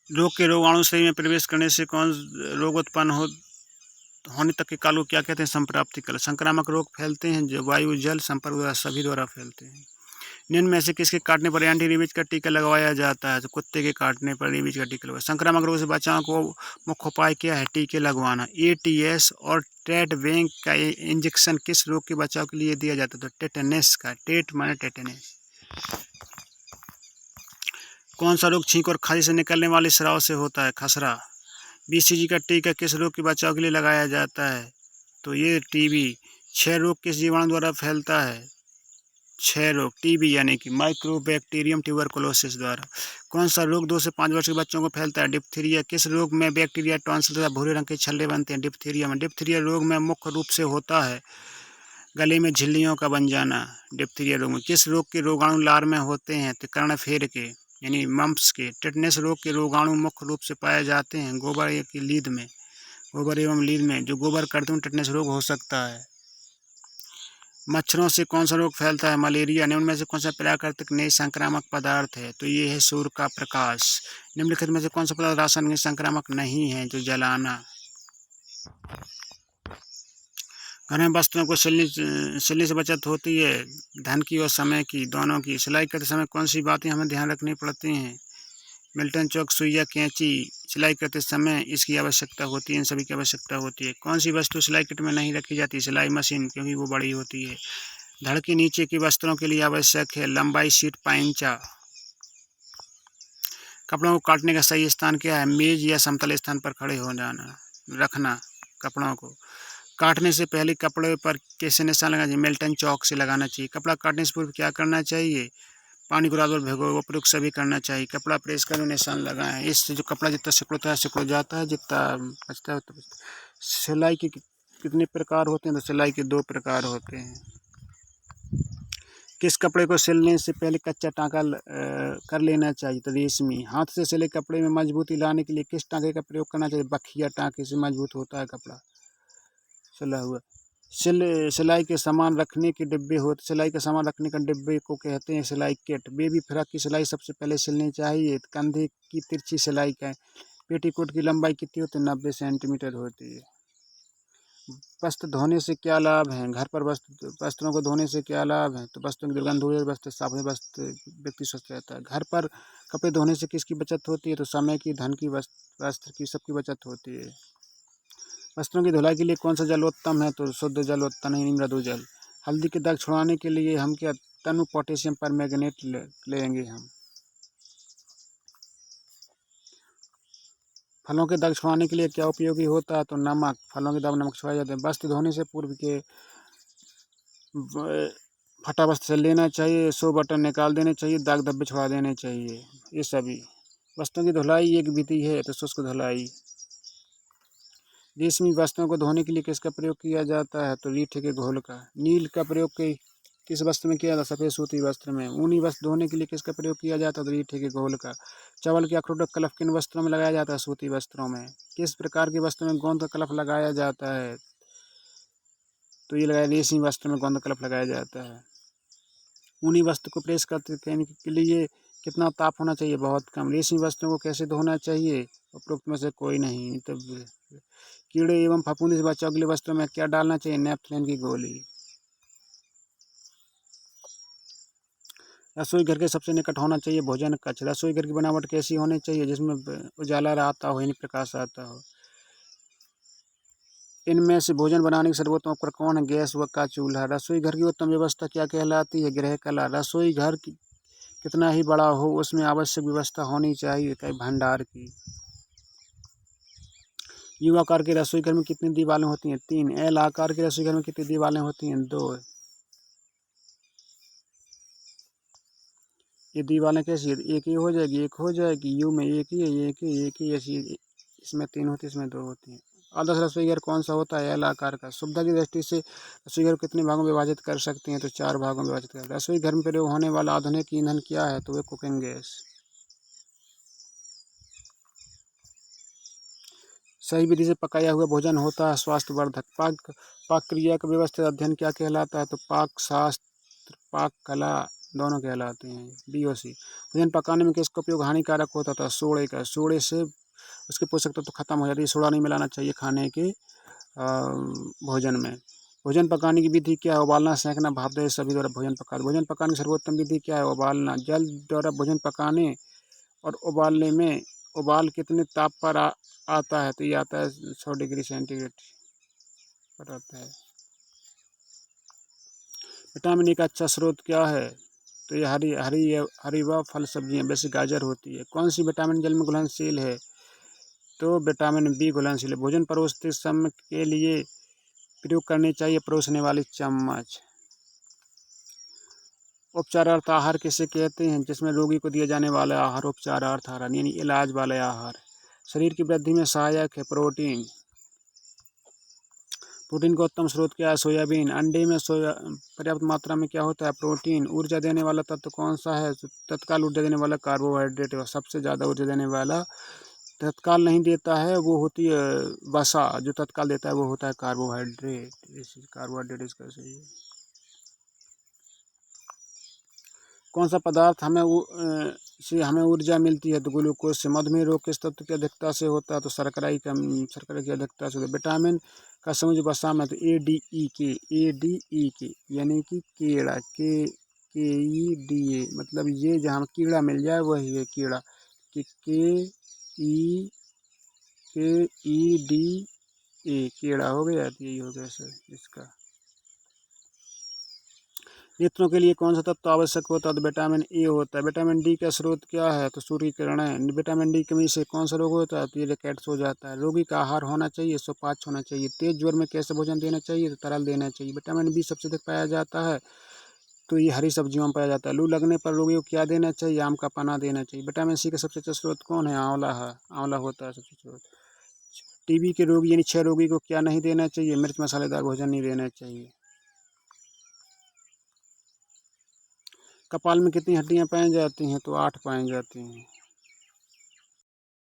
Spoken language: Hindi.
रोग के रोगाणु शरीर में प्रवेश करने से कौन रोग उत्पन्न होने तक के काल को क्या कहते हैं? संप्राप्ति काल। संक्रामक रोग फैलते हैं जो वायु, जल संपर्क द्वारा सभी द्वारा फैलते हैं। निम्न में से किसके काटने पर एंटी रेबीज का टीका लगवाया जाता है? तो कुत्ते के काटने पर रेबीज का टीका लगवाया। संक्रामक रोग से बचाव को मुख्य उपाय क्या है? टीके लगवाना। एटीएस और टेट बैंक का इंजेक्शन किस रोग के बचाव के लिए दिया जाता है? तो टेटनस का। टेट माने टेटनस। कौन सा रोग छींक और खांसी से निकलने वाले स्राव से होता है? खसरा। बीसीजी का टीका किस रोग के बचाव के लिए लगाया जाता है? तो ये टीबी। क्षय रोग किस जीवाणु द्वारा फैलता है? क्षय रोग टीबी यानी कि माइक्रोबैक्टीरियम ट्यूबरकुलोसिस द्वारा। कौन सा रोग 2 से 5 वर्ष के बच्चों को फैलता है? डिप्थीरिया। किस रोग में बैक्टीरिया टॉन्सिल तथा भूरे रंग के छल्ले बनते हैं? डिप्थीरिया में। डिप्थीरिया रोग में मुख्य रूप से होता है गले में झिल्लियों का बन जाना। डिप्थीरिया रोग में किस रोग के रोगाणु लार में होते हैं? तो कर्णफेर के यानी मम्प्स के। टेटनस रोग के रोगाणु मुख्य रूप से पाए जाते हैं गोबर की लीद में। गोबर एवं लीद में जो गोबर करते हैं टेटनस रोग हो सकता है। मच्छरों से कौन सा रोग फैलता है? मलेरिया। निम्न में से कौन सा प्राकृतिक नहीं संक्रामक पदार्थ है? तो ये है सूर्य का प्रकाश। निम्नलिखित में से कौन सा पदार्थ रासायनिक संक्रामक नहीं है? जो जलाना। घर में वस्तुओं को सिलने से बचत होती है धन की और समय की, दोनों की। सिलाई करते समय कौन सी बातें हमें ध्यान रखनी पड़ती हैं? मिल्टन चौक, सुई या कैंची। सिलाई करते समय इसकी आवश्यकता होती है, इन सभी की आवश्यकता होती है। कौन सी वस्तु सिलाई किट में नहीं रखी जाती? सिलाई मशीन, क्योंकि वो बड़ी होती है। धड़ के नीचे की वस्त्रों के लिए आवश्यक है लंबाई सीट पाइंचा। कपड़ों को काटने का सही स्थान क्या है? मेज या समतल स्थान पर खड़े हो जाना रखना कपड़ों को। काटने से पहले कपड़े पर कैसे निशान लगाना चाहिए? मिल्टन चौक से लगाना चाहिए। कपड़ा काटने से पूर्व क्या करना चाहिए? पानी को रात भर भिगो, वो प्रयोग सभी करना चाहिए। कपड़ा प्रेस कर निशान लगाएं। इससे जो कपड़ा जितना सिकुड़ता है सिकुड़ जाता है, जितना बचता है उतना बचता है। सिलाई के कितने प्रकार होते हैं? तो सिलाई के 2 प्रकार होते हैं। किस कपड़े को सिलने से पहले कच्चा टाँका कर लेना चाहिए? तो रेशमी। हाथ से सिले कपड़े में मजबूती लाने के लिए किस टाँके का प्रयोग करना चाहिए? बखिया टाँके से मजबूत होता है कपड़ा सिला हुआ। सिलाई के सामान रखने के डिब्बे होते, सिलाई का सामान रखने का डिब्बे को कहते हैं सिलाई किट। बेबी फ्रॉक की सिलाई सबसे पहले सिलनी चाहिए। कंधे की तिरछी सिलाई का। पेटीकोट की लंबाई कितनी होती है? 90 सेंटीमीटर होती है। वस्त्र धोने से क्या लाभ हैं? घर पर वस्त्रों को धोने से क्या लाभ हैं? तो वस्त्रों की दुर्गंध दूर, वस्त्र साफ है, वस्त्र व्यक्ति स्वस्थ रहता है। घर पर कपड़े धोने से किसकी बचत होती है? तो समय की, धन की, वस्त्र की, सबकी बचत होती है। वस्त्रों की धुलाई के लिए कौन सा जल उत्तम है? तो शुद्ध जल उत्तम है, मृदु जल। हल्दी के दाग छुड़ाने के लिए हम क्या तनु पोटेशियम पर मैग्नेट लेंगे हम। फलों के दाग छुड़ाने के लिए क्या उपयोगी होता है? तो नमक। फलों के दाग नमक छुड़ाए जाते हैं। वस्त्र धोने से पूर्व के फटा वस्त्र से लेना चाहिए, 100 बटन निकाल देने चाहिए, दाग धब्बे छुड़ा देने चाहिए। ये सभी वस्त्रों की धुलाई एक विधि है, तो शुष्क धुलाई। रेशमी वस्त्रों को धोने के लिए किसका प्रयोग किया जाता है? तो रीठे के घोल का। नील का प्रयोग किस वस्त्र में किया जाता है? सफ़ेद सूती वस्त्र में। ऊनी वस्त्र धोने के लिए किसका प्रयोग किया जाता है? तो रीठे के घोल का। चावल के अखरोट का कलफ किन वस्त्रों में लगाया जाता है? सूती वस्त्रों में। किस प्रकार के वस्त्र में गोंद का कलफ लगाया जाता है? तो ये लगाया रेशमी वस्त्र में गोंद का कलफ लगाया जाता है। ऊनी वस्त्र को प्रेस करने के लिए कितना ताप होना चाहिए? बहुत कम। रेशमी वस्त्रों को कैसे धोना चाहिए? उपरोक्त में से कोई नहीं। तो कीड़े एवं फफूंदी से बचाव के लिए वस्त्रों में क्या डालना चाहिए? नेपथलीन की गोली। रसोई घर के सबसे निकट होना चाहिए भोजन कक्ष। रसोई घर की बनावट कैसी होनी चाहिए? जिसमें उजाला आता हो, यानी प्रकाश आता हो। इनमें से भोजन बनाने के सर्वोत्तम उपकरण कौन है? गैस व का चूल्हा। रसोई घर की उत्तम व्यवस्था क्या कहलाती है? गृह कला। रसोई घर कितना ही बड़ा हो, उसमें आवश्यक व्यवस्था होनी चाहिए कई भंडार की। यू आकार के रसोई घर में कितनी दीवारें होती हैं? 3। एल आकार के रसोई घर में कितनी दीवारें होती हैं? 2। ये दीवारें कैसी है? एक ही हो जाएगी, एक हो जाएगी। यू में एक ही है, एक ही एक ही ऐसी। इसमें 3 होती है, इसमें 2 होती हैं। आदर्श रसोई घर कौन सा होता है? एल आकार का। सुविधा की दृष्टि से रसोई घर को कितने भागों में विभाजित कर सकते हैं? तो 4 भागों में विभाजित कर। रसोई घर में प्रयोग होने वाला आधुनिक ईंधन क्या है? तो वे कुकिंग गैस। सही विधि से पकाया हुआ भोजन होता है स्वास्थ्यवर्धक। पाक क्रिया का व्यवस्थित अध्ययन क्या कहलाता है? तो पाक शास्त्र, पाक कला। दोनों कहलाते हैं, बी और सी। भोजन पकाने में किसका उपयोग हानिकारक होता था? सोडे का। सोडे से उसके पोषक तत्व तो खत्म हो जाते हैं, सोडा नहीं मिलाना चाहिए खाने के भोजन में। भोजन पकाने की विधि क्या है? उबालना, सेंकना, भाप देना सभी द्वारा भोजन पका। भोजन पकाने की सर्वोत्तम विधि क्या है? उबालना। जल द्वारा भोजन पकाने और उबालने में उबाल कितने ताप पर आता है? तो ये आता है 100 डिग्री सेंटीग्रेड पर आता है। विटामिन ए का अच्छा स्रोत क्या है? तो ये हरी व फल सब्जियां, वैसे गाजर होती है। कौन सी विटामिन जल में घुलनशील है? तो विटामिन बी घुलनशील है। भोजन परोसते समय के लिए प्रयोग करनी चाहिए परोसने वाली चम्मच। उपचारार्थ आहार किसे कहते हैं? जिसमें रोगी को दिया जाने वाला आहार उपचारार्थ आहार यानी इलाज वाला आहार। शरीर की वृद्धि में सहायक है प्रोटीन। प्रोटीन का उत्तम स्रोत क्या है? सोयाबीन। अंडे में पर्याप्त मात्रा में क्या होता है? प्रोटीन। ऊर्जा देने वाला तत्व कौन सा है? तत्काल ऊर्जा देने वाला कार्बोहाइड्रेट है। सबसे ज़्यादा ऊर्जा देने वाला तत्काल नहीं देता है, वो होती है वसा। जो तत्काल देता है वो होता है कार्बोहाइड्रेट। कार्बोहाइड्रेट इसका सही है। कौन सा पदार्थ से हमें ऊर्जा मिलती है? तो ग्लूकोज से। मधुमेह रोग किस तत्व की अधिकता से होता है? तो शर्करा की अधिकता से होता है। विटामिन का समूह वसा में, तो ए डी ई के यानी कि कीड़ा, KEDA, मतलब ये जहाँ कीड़ा मिल जाए वही है कीड़ा। के ई डी ए कीड़ा हो गया, तो यही हो गया सर इसका। नेत्रों के लिए कौन सा तत्व आवश्यक होता है? तो विटामिन ए होता है। विटामिन डी का स्रोत क्या है? तो सूर्य किरणें। विटामिन डी की कमी से कौन सा रोग होता है? तो ये रिकेट्स हो जाता है। रोगी का आहार होना चाहिए सुपाच्य होना चाहिए। तेज ज्वर में कैसे भोजन देना चाहिए? तो तरल देना चाहिए। विटामिन बी सबसे अधिक पाया जाता है, तो ये हरी सब्जियों में पाया जाता है। लू लगने पर रोगी को क्या देना चाहिए? आम का पन्ना देना चाहिए। विटामिन सी का सबसे अच्छा स्रोत कौन है? आंवला है। आंवला होता है सबसे स्रोत। टीबी के रोगी यानी क्षय रोगी को क्या नहीं देना चाहिए? मिर्च मसालेदार भोजन नहीं देना चाहिए। कपाल में कितनी हड्डियां पाई जाती हैं? तो 8 पाई जाती हैं।